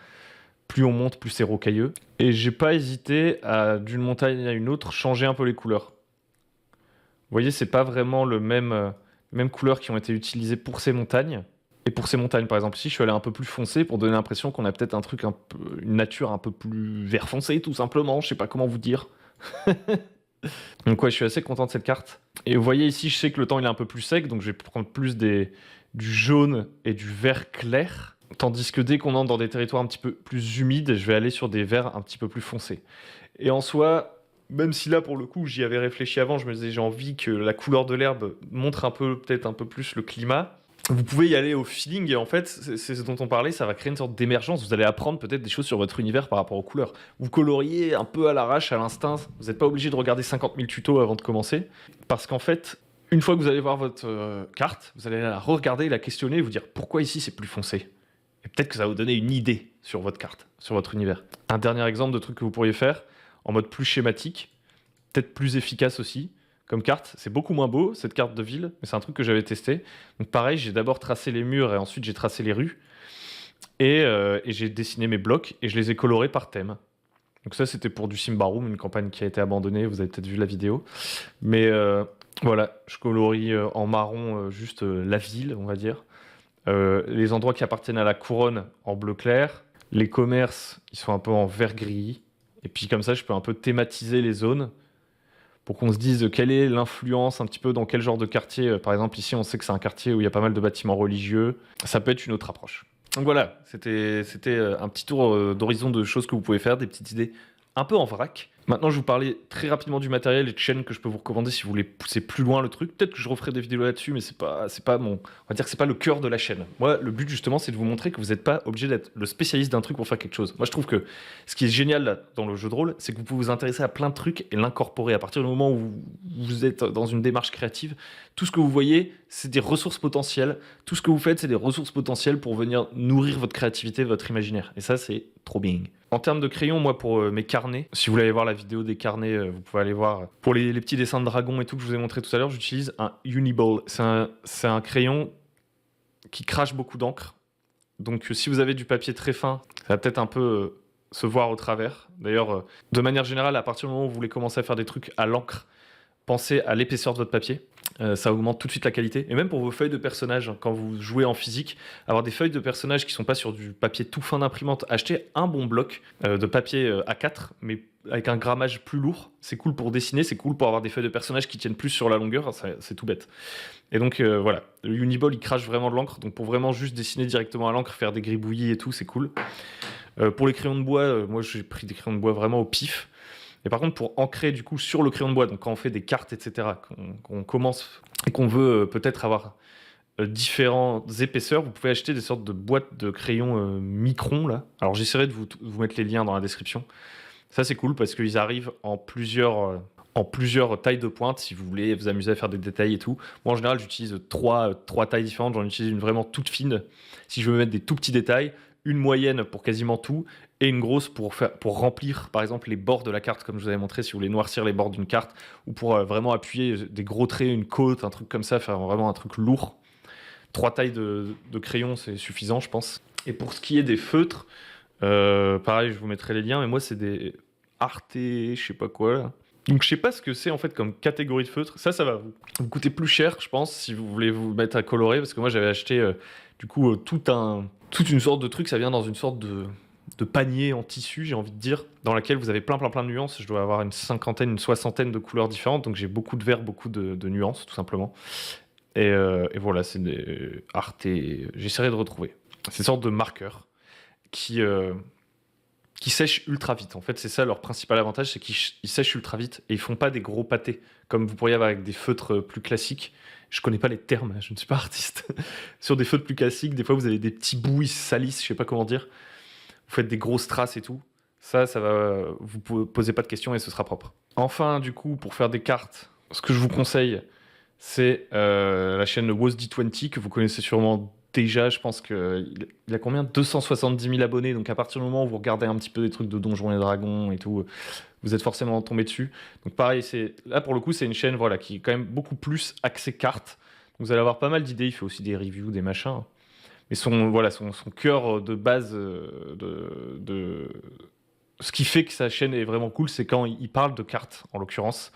plus on monte, plus c'est rocailleux. Et j'ai pas hésité à, d'une montagne à une autre, changer un peu les couleurs. Vous voyez, c'est pas vraiment même couleurs qui ont été utilisées pour ces montagnes. Et pour ces montagnes, par exemple, ici, je suis allé un peu plus foncé pour donner l'impression qu'on a peut-être un truc une nature un peu plus vert foncé, tout simplement. Je sais pas comment vous dire. Donc ouais, je suis assez content de cette carte. Et vous voyez ici, je sais que le temps il est un peu plus sec, donc je vais prendre plus du jaune et du vert clair. Tandis que dès qu'on entre dans des territoires un petit peu plus humides, je vais aller sur des verts un petit peu plus foncés. Et en soi, même si là pour le coup j'y avais réfléchi avant, je me disais j'ai envie que la couleur de l'herbe montre un peu, peut-être un peu plus le climat. Vous pouvez y aller au feeling et en fait, c'est ce dont on parlait, ça va créer une sorte d'émergence. Vous allez apprendre peut-être des choses sur votre univers par rapport aux couleurs. Vous coloriez un peu à l'arrache, à l'instinct. Vous n'êtes pas obligé de regarder 50 000 tutos avant de commencer. Parce qu'en fait, une fois que vous allez voir votre carte, vous allez la regarder, la questionner et vous dire pourquoi ici c'est plus foncé. Et peut-être que ça va vous donner une idée sur votre carte, sur votre univers. Un dernier exemple de truc que vous pourriez faire en mode plus schématique, peut-être plus efficace aussi. Comme carte, c'est beaucoup moins beau, cette carte de ville, mais c'est un truc que j'avais testé. Donc pareil, j'ai d'abord tracé les murs et ensuite j'ai tracé les rues. Et j'ai dessiné mes blocs et je les ai colorés par thème. Donc ça, c'était pour du Symbaroum, une campagne qui a été abandonnée, vous avez peut-être vu la vidéo. Mais voilà, je colorie en marron juste la ville, on va dire. Les endroits qui appartiennent à la couronne en bleu clair. Les commerces, ils sont un peu en vert gris. Et puis comme ça, je peux un peu thématiser les zones pour qu'on se dise quelle est l'influence un petit peu dans quel genre de quartier. Par exemple, ici, on sait que c'est un quartier où il y a pas mal de bâtiments religieux. Ça peut être une autre approche. Donc voilà, c'était un petit tour d'horizon de choses que vous pouvez faire, des petites idées un peu en vrac. Maintenant, je vais vous parler très rapidement du matériel et de chaînes que je peux vous recommander si vous voulez pousser plus loin le truc. Peut-être que je referai des vidéos là-dessus, mais c'est pas mon, on va dire que c'est pas le cœur de la chaîne. Moi, le but justement, c'est de vous montrer que vous n'êtes pas obligé d'être le spécialiste d'un truc pour faire quelque chose. Moi, je trouve que ce qui est génial là, dans le jeu de rôle, c'est que vous pouvez vous intéresser à plein de trucs et l'incorporer. À partir du moment où vous êtes dans une démarche créative, tout ce que vous voyez, c'est des ressources potentielles. Tout ce que vous faites, c'est des ressources potentielles pour venir nourrir votre créativité, votre imaginaire. Et ça, c'est trop bien. En termes de crayon, moi, pour mes carnets, si vous voulez aller voir la vidéo des carnets, vous pouvez aller voir. Pour les petits dessins de dragons et tout que je vous ai montré tout à l'heure, j'utilise un Uniball. C'est un crayon qui crache beaucoup d'encre. Donc, si vous avez du papier très fin, ça va peut-être un peu se voir au travers. D'ailleurs, de manière générale, à partir du moment où vous voulez commencer à faire des trucs à l'encre, pensez à l'épaisseur de votre papier. Ça augmente tout de suite la qualité. Et même pour vos feuilles de personnages, quand vous jouez en physique, avoir des feuilles de personnages qui ne sont pas sur du papier tout fin d'imprimante, achetez un bon bloc de papier A4, mais avec un grammage plus lourd. C'est cool pour dessiner, c'est cool pour avoir des feuilles de personnages qui tiennent plus sur la longueur, c'est tout bête. Et donc voilà, le Uniball il crache vraiment de l'encre, donc pour vraiment juste dessiner directement à l'encre, faire des gribouillis et tout, c'est cool. Pour les crayons de bois, moi j'ai pris des crayons de bois vraiment au pif. Et par contre, pour ancrer du coup sur le crayon de bois, donc quand on fait des cartes, etc., qu'on commence et qu'on veut peut-être avoir différentes épaisseurs, vous pouvez acheter des sortes de boîtes de crayons micron là. Alors j'essaierai de vous mettre les liens dans la description. Ça c'est cool parce qu'ils arrivent en plusieurs tailles de pointe si vous voulez vous amuser à faire des détails et tout. Moi en général j'utilise trois tailles différentes. J'en utilise une vraiment toute fine si je veux mettre des tout petits détails, une moyenne pour quasiment tout et une grosse pour remplir par exemple les bords de la carte comme je vous avais montré si vous voulez noircir les bords d'une carte ou pour vraiment appuyer des gros traits, une côte, un truc comme ça, faire vraiment un truc lourd. 3 tailles de crayon c'est suffisant je pense. Et pour ce qui est des feutres, pareil je vous mettrai les liens mais moi c'est des Arte, je sais pas quoi là. Donc je sais pas ce que c'est en fait comme catégorie de feutre. Ça va vous coûter plus cher je pense si vous voulez vous mettre à colorer parce que moi j'avais acheté du coup toute une sorte de truc, ça vient dans une sorte de panier en tissu, j'ai envie de dire, dans laquelle vous avez plein de nuances. Je dois avoir une cinquantaine, une soixantaine de couleurs différentes, donc j'ai beaucoup de verts, beaucoup de nuances, tout simplement. Et voilà, c'est des Arte, j'essaierai de retrouver. C'est une sorte de marqueur qui sèchent ultra vite. En fait, c'est ça leur principal avantage, c'est qu'ils sèchent ultra vite et ils font pas des gros pâtés, comme vous pourriez avoir avec des feutres plus classiques. Je connais pas les termes, je ne suis pas artiste. Sur des feutres plus classiques, des fois vous avez des petits bouts, ils se salissent, je sais pas comment dire. Vous faites des grosses traces et tout. Ça va, vous posez pas de questions et ce sera propre. Enfin, du coup, pour faire des cartes, ce que je vous conseille, c'est la chaîne WosD20 que vous connaissez sûrement déjà. Je pense qu'il a combien 270 000 abonnés. Donc à partir du moment où vous regardez un petit peu des trucs de Donjons et Dragons et tout, vous êtes forcément tombé dessus. Donc pareil, là pour le coup, c'est une chaîne voilà, qui est quand même beaucoup plus axée cartes. Donc vous allez avoir pas mal d'idées. Il fait aussi des reviews, des machins. Mais son cœur de base ce qui fait que sa chaîne est vraiment cool, c'est quand il parle de cartes, en l'occurrence.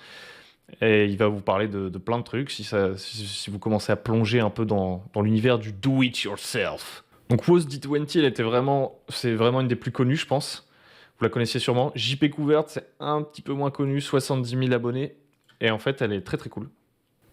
Et il va vous parler de plein de trucs si vous commencez à plonger un peu dans l'univers du do-it-yourself. Donc Woz D20, c'est vraiment une des plus connues, je pense. Vous la connaissiez sûrement. JP Couverte, c'est un petit peu moins connu, 70 000 abonnés. Et en fait, elle est très très cool.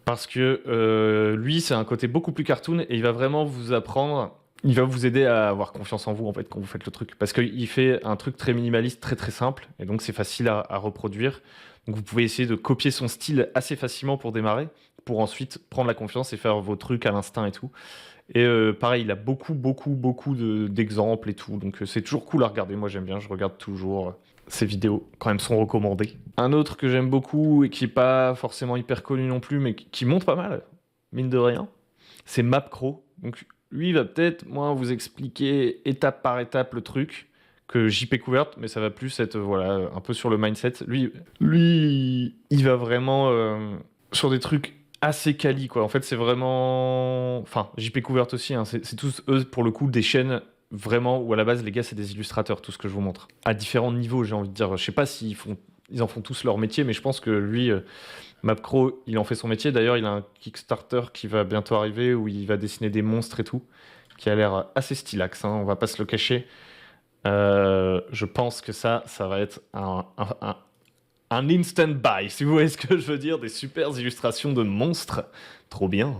Parce que lui, c'est un côté beaucoup plus cartoon et il va vraiment vous apprendre, il va vous aider à avoir confiance en vous en fait quand vous faites le truc. Parce qu'il fait un truc très minimaliste, très très simple et donc c'est facile à reproduire. Donc vous pouvez essayer de copier son style assez facilement pour démarrer, pour ensuite prendre la confiance et faire vos trucs à l'instinct et tout. Et pareil, il a beaucoup d'exemples et tout, donc c'est toujours cool à regarder. Moi j'aime bien, je regarde toujours ces vidéos quand même sont recommandées. Un autre que j'aime beaucoup et qui est pas forcément hyper connu non plus, mais qui monte pas mal, mine de rien, c'est Mapcro. Donc lui il va peut-être moins vous expliquer étape par étape le truc que JP Couverte, mais ça va plus être voilà un peu sur le mindset. Lui il va vraiment sur des trucs assez quali quoi. En fait c'est vraiment, enfin JP Couverte aussi, hein, c'est tous eux pour le coup des chaînes vraiment où à la base les gars c'est des illustrateurs tout ce que je vous montre. À différents niveaux j'ai envie de dire. Je sais pas ils en font tous leur métier, mais je pense que lui Mapcro il en fait son métier. D'ailleurs il a un Kickstarter qui va bientôt arriver où il va dessiner des monstres et tout, qui a l'air assez stylax, hein, on va pas se le cacher. Je pense que ça va être un instant buy, si vous voyez ce que je veux dire, des super illustrations de monstres, trop bien.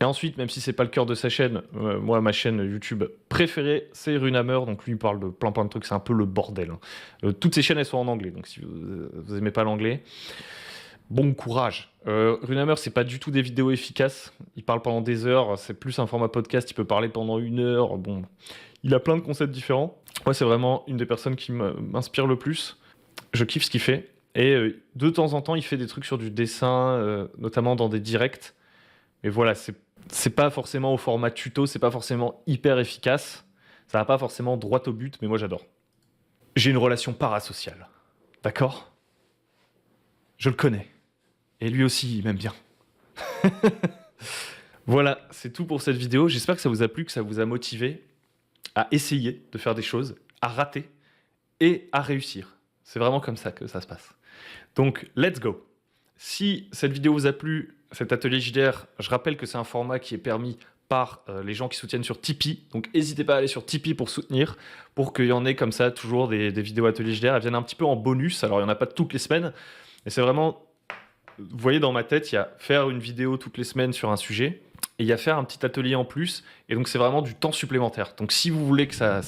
Et ensuite, même si c'est pas le cœur de sa chaîne, moi ma chaîne YouTube préférée c'est Runehammer, donc lui il parle de plein de trucs, c'est un peu le bordel. Hein. Toutes ses chaînes elles sont en anglais, donc si vous aimez pas l'anglais, bon courage. Runehammer c'est pas du tout des vidéos efficaces, il parle pendant des heures, c'est plus un format podcast, il peut parler pendant 1 heure, bon, il a plein de concepts différents. Moi c'est vraiment une des personnes qui m'inspire le plus. Je kiffe ce qu'il fait. Et de temps en temps, il fait des trucs sur du dessin, notamment dans des directs. Mais voilà, c'est pas forcément au format tuto, c'est pas forcément hyper efficace. Ça va pas forcément droit au but, mais moi j'adore. J'ai une relation parasociale. D'accord ? Je le connais. Et lui aussi, il m'aime bien. Voilà, c'est tout pour cette vidéo. J'espère que ça vous a plu, que ça vous a motivé à essayer de faire des choses, à rater et à réussir. C'est vraiment comme ça que ça se passe. Donc, let's go. Si cette vidéo vous a plu, cet atelier JDR, je rappelle que c'est un format qui est permis par les gens qui soutiennent sur Tipeee. Donc, n'hésitez pas à aller sur Tipeee pour soutenir, pour qu'il y en ait comme ça toujours des vidéos atelier JDR. Elles viennent un petit peu en bonus. Alors, il n'y en a pas toutes les semaines. Mais c'est vraiment... Vous voyez, dans ma tête, il y a faire une vidéo toutes les semaines sur un sujet et il y a faire un petit atelier en plus. Et donc, c'est vraiment du temps supplémentaire. Donc, si vous voulez que ça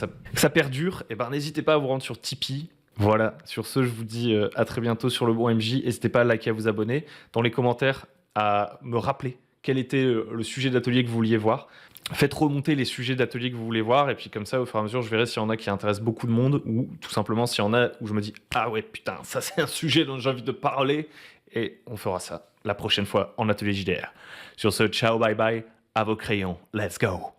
perdure, eh ben, n'hésitez pas à vous rendre sur Tipeee. Voilà, sur ce, je vous dis à très bientôt sur Le Bon MJ. N'hésitez pas à liker, à vous abonner. Dans les commentaires, à me rappeler quel était le sujet d'atelier que vous vouliez voir. Faites remonter les sujets d'atelier que vous voulez voir. Et puis comme ça, au fur et à mesure, je verrai s'il y en a qui intéressent beaucoup de monde. Ou tout simplement s'il y en a où je me dis « Ah ouais, putain, ça c'est un sujet dont j'ai envie de parler. » Et on fera ça la prochaine fois en atelier JDR. Sur ce, ciao, bye bye. À vos crayons. Let's go.